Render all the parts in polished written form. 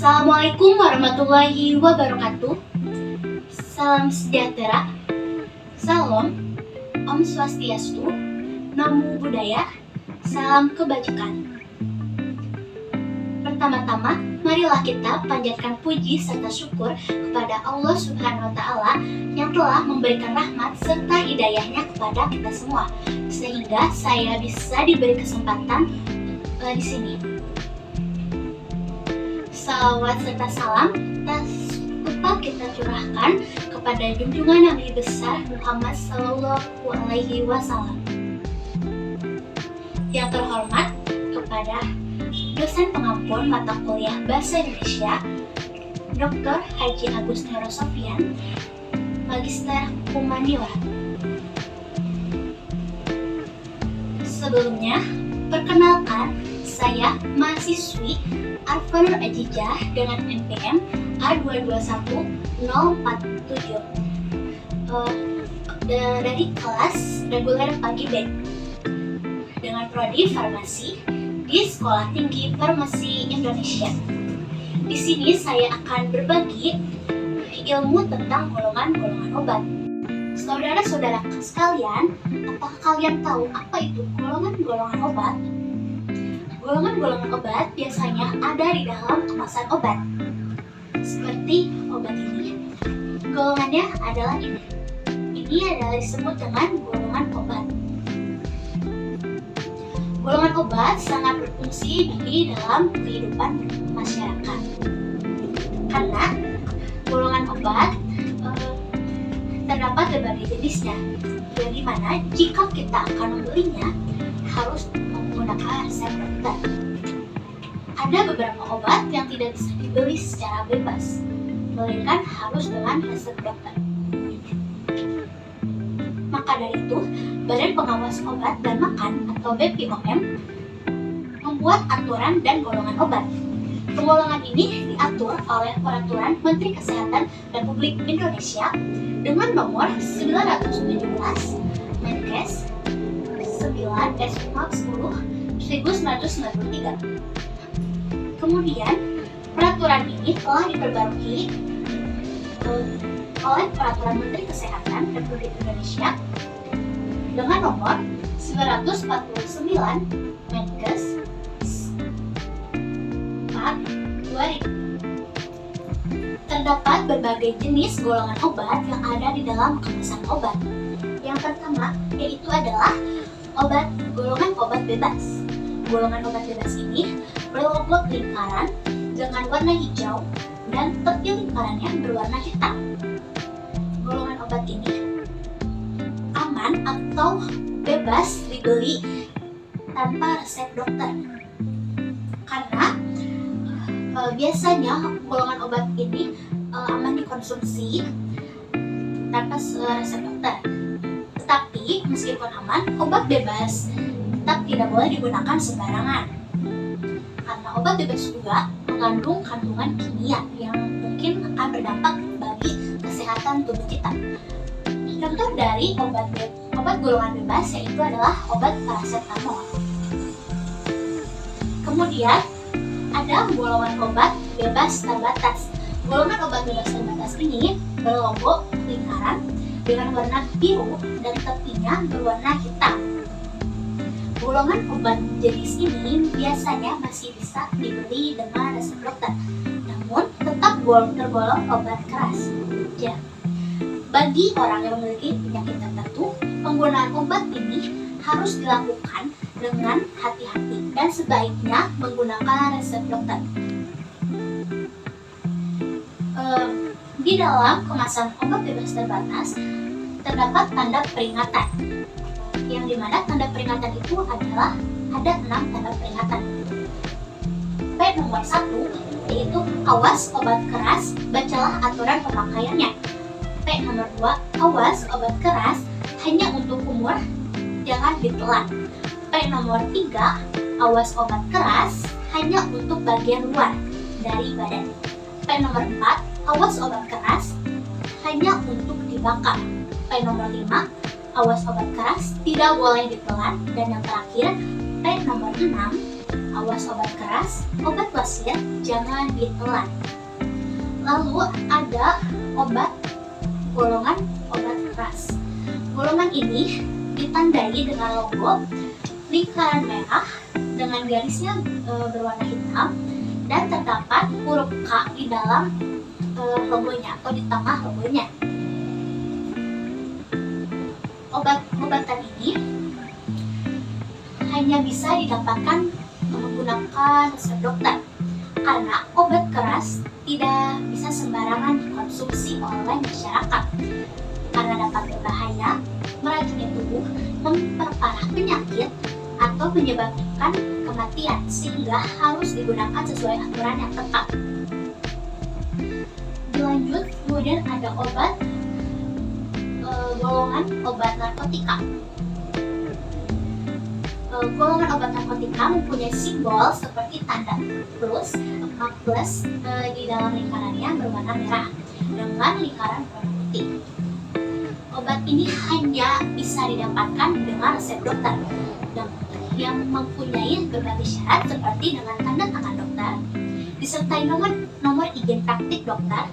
Assalamualaikum warahmatullahi wabarakatuh. Salam sejahtera. Salam, Om Swastiastu, Namo Buddhaya, salam kebajikan. Pertama-tama, marilah kita panjatkan puji serta syukur kepada Allah Subhanahu wa Ta'ala yang telah memberikan rahmat serta hidayahnya kepada kita semua, sehingga saya bisa diberi kesempatan di sini. Salawat serta salam tak lupa kita curahkan kepada junjungan Nabi besar Muhammad Sallallahu Alaihi Wasallam. Yang terhormat kepada dosen pengampun mata kuliah Bahasa Indonesia Dr. Haji Agus Nero Sofyan, Magister Humaniora. Sebelumnya, perkenalkan, saya mahasiswi Arfanur Ajijah dengan NPM A221047 dari kelas reguler pagi B dengan prodi farmasi di Sekolah Tinggi Farmasi Indonesia. Di sini saya akan berbagi ilmu tentang golongan-golongan obat. Saudara-saudara sekalian, apakah kalian tahu apa itu golongan-golongan obat? Golongan-golongan obat biasanya ada di dalam kemasan obat. Seperti obat ini, golongannya adalah ini. Ini adalah disebut dengan golongan obat. Golongan obat sangat berfungsi di dalam kehidupan masyarakat. Karena golongan obat terdapat berbagai jenisnya, yang dimana jika kita akan membelinya harus menggunakan resep dokter. Ada beberapa obat yang tidak bisa dibeli secara bebas, melainkan harus dengan resep dokter. Maka dari itu, Badan Pengawas Obat dan Makan atau BPOM membuat aturan dan golongan obat. Penggolongan ini diatur oleh Peraturan Menteri Kesehatan Republik Indonesia dengan nomor 917 Menkes 9/10/1993. Kemudian, peraturan ini telah diperbarui oleh Peraturan Menteri Kesehatan Republik Indonesia dengan nomor 949 Menkes 4/2000. Terdapat berbagai jenis golongan obat yang ada di dalam kemasan obat. Yang pertama yaitu adalah golongan obat bebas. Golongan obat bebas ini berlogo lingkaran dengan warna hijau dan tepi lingkarannya berwarna hitam. Golongan obat ini aman atau bebas dibeli tanpa resep dokter. Karena biasanya golongan obat ini aman dikonsumsi tanpa resep dokter. Tetapi meskipun aman, obat bebas tetap tidak boleh digunakan sembarangan. Karena obat bebas juga mengandung kandungan kimia yang mungkin akan berdampak bagi kesehatan tubuh kita. Contoh dari obat golongan bebas yaitu adalah obat paracetamol. Kemudian ada golongan obat bebas terbatas. Golongan obat bebas terbatas ini berlogo lingkaran dengan warna biru dan tepinya berwarna hitam. Golongan obat jenis ini biasanya masih bisa dibeli dengan resep dokter, namun tetap tergolong obat keras. Ya, bagi orang yang memiliki penyakit tertentu, penggunaan obat ini harus dilakukan dengan hati-hati dan sebaiknya menggunakan resep dokter. Di dalam kemasan obat bebas terbatas terdapat tanda peringatan, yang dimana tanda peringatan itu adalah ada 6 tanda peringatan. P nomor 1 yaitu awas obat keras, bacalah aturan pemakaiannya. P nomor 2 awas obat keras hanya untuk umur, jangan ditelan. P nomor 3 awas obat keras hanya untuk bagian luar dari badan. P nomor 4 awas obat keras hanya untuk dibakar. P nomor 5 awas obat keras tidak boleh ditelan. Dan yang terakhir, P nomor 6 awas obat keras, obat wasir jangan ditelan. Lalu ada golongan obat keras. Golongan ini ditandai dengan logo lingkaran merah dengan garisnya berwarna hitam dan terdapat huruf K di dalam logonya atau di tengah logonya. Obat-obatan ini hanya bisa didapatkan menggunakan resep dokter karena obat keras tidak bisa sembarangan dikonsumsi oleh masyarakat karena dapat berbahaya, meracuni tubuh, memperparah penyakit, atau menyebabkan kematian sehingga harus digunakan sesuai aturan yang ketat. Dilanjut, kemudian ada golongan obat narkotika. Golongan obat narkotika mempunyai simbol seperti tanda plus di dalam lingkarannya berwarna merah dengan lingkaran berwarna putih. Obat ini hanya bisa didapatkan dengan resep dokter yang mempunyai berbagai syarat seperti dengan tanda tangan dokter, disertai nomor izin praktik dokter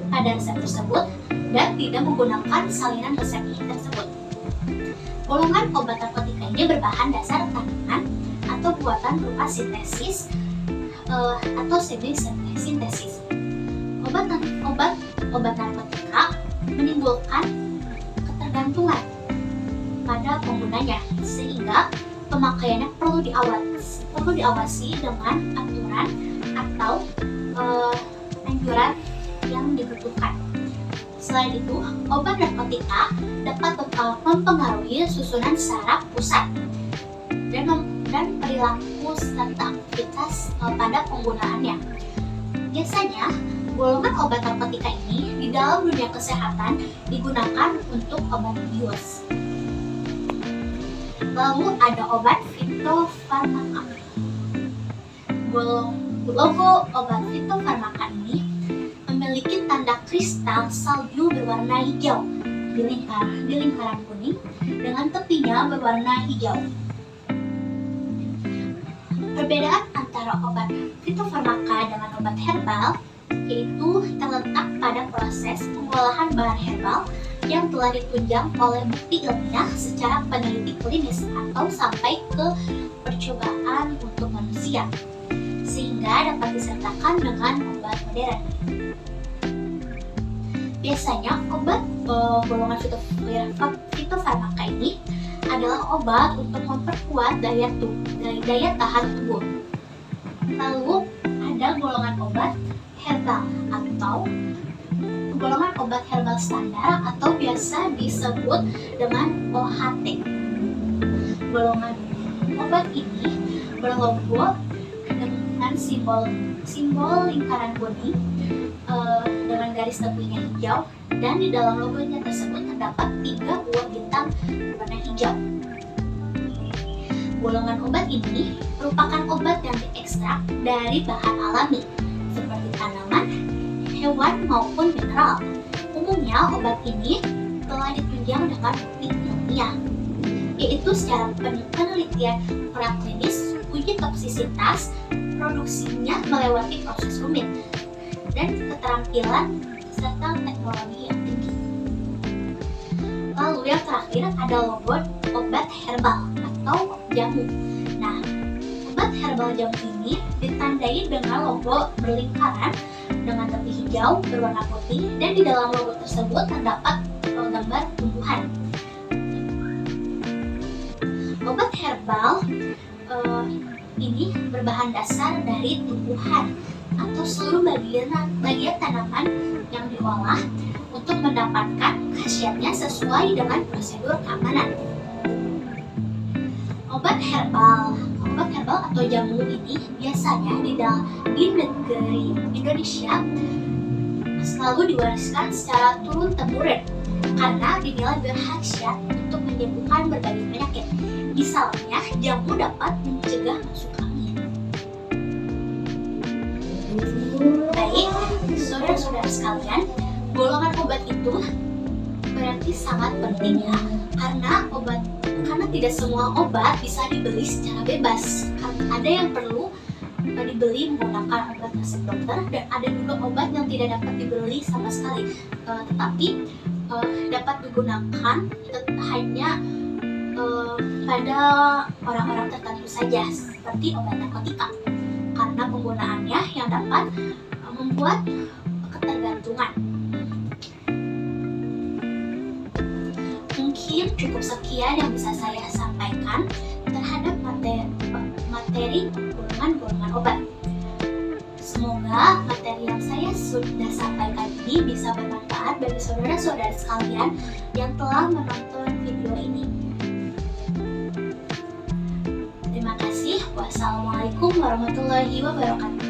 pada resep tersebut dan tidak menggunakan salinan resep tersebut. Golongan obat narkotika ini berbahan dasar tanaman atau buatan berupa sintesis atau semi-sintesis. Obat narkotika menimbulkan ketergantungan pada penggunanya sehingga pemakaiannya perlu diawasi dengan aturan atau anjuran yang dibutuhkan. Selain itu, obat narkotika dapat mempengaruhi susunan saraf pusat dan perilaku serta aktivitas pada penggunaannya. Biasanya, golongan obat narkotika ini di dalam dunia kesehatan digunakan untuk obat bius. Lalu ada obat fitofarmaka. Logo obat fitofarmaka ini memiliki tanda kristal salju berwarna hijau di lingkaran kuning dengan tepinya berwarna hijau. Perbedaan antara obat fitofarmaka dengan obat herbal yaitu terletak pada proses pengolahan bahan herbal yang telah ditunjang oleh bukti ilmiah secara peneliti klinis atau sampai ke percobaan untuk manusia, sehingga dapat disertakan dengan obat modern. Biasanya obat golongan fitofarmaka ini adalah obat untuk memperkuat daya tahan tubuh. Lalu ada golongan obat herbal atau golongan obat herbal standar atau biasa disebut dengan OHT. Golongan obat ini berlogo dengan simbol lingkaran kuning dengan garis tepinya hijau dan di dalam logonya tersebut terdapat 3 buah bintang berwarna hijau. Golongan obat ini merupakan obat yang diekstrak dari bahan alami seperti tanaman, hewan maupun mineral. Umumnya obat ini telah ditunjang dengan bukti ilmiah, yaitu secara penelitian praklinis, uji toksisitas, produksinya melewati proses rumit, dan keterampilan serta teknologi yang tinggi. Lalu yang terakhir ada logo obat herbal atau jamu. Nah, obat herbal jamu ini ditandai dengan logo berlingkaran dengan tepi hijau berwarna putih dan di dalam logo tersebut terdapat gambar tumbuhan. Obat herbal ini berbahan dasar dari tumbuhan atau seluruh bagian tanaman yang diolah untuk mendapatkan khasiatnya sesuai dengan prosedur keamanan. Obat herbal atau jamu ini biasanya di negeri Indonesia selalu diwariskan secara turun-temurun karena dinilai berkhasiat untuk menyembuhkan berbagai penyakit. Misalnya, jamu dapat mencegah masuk angin. Baik, saudara-saudara sekalian, golongan obat itu berarti sangat penting ya, karena karena tidak semua obat bisa dibeli secara bebas. Karena ada yang perlu dibeli menggunakan obat resep dokter, dan ada juga obat yang tidak dapat dibeli sama sekali, tetapi dapat digunakan hanya pada orang-orang tertentu saja, seperti obat narkotika, karena penggunaannya yang dapat membuat ketergantungan. Mungkin cukup sekian yang bisa saya sampaikan terhadap materi golongan-golongan obat. Semoga materi yang saya sudah sampaikan ini bisa bermanfaat bagi saudara-saudara sekalian yang telah menonton video ini. Terima kasih. Wassalamualaikum warahmatullahi wabarakatuh.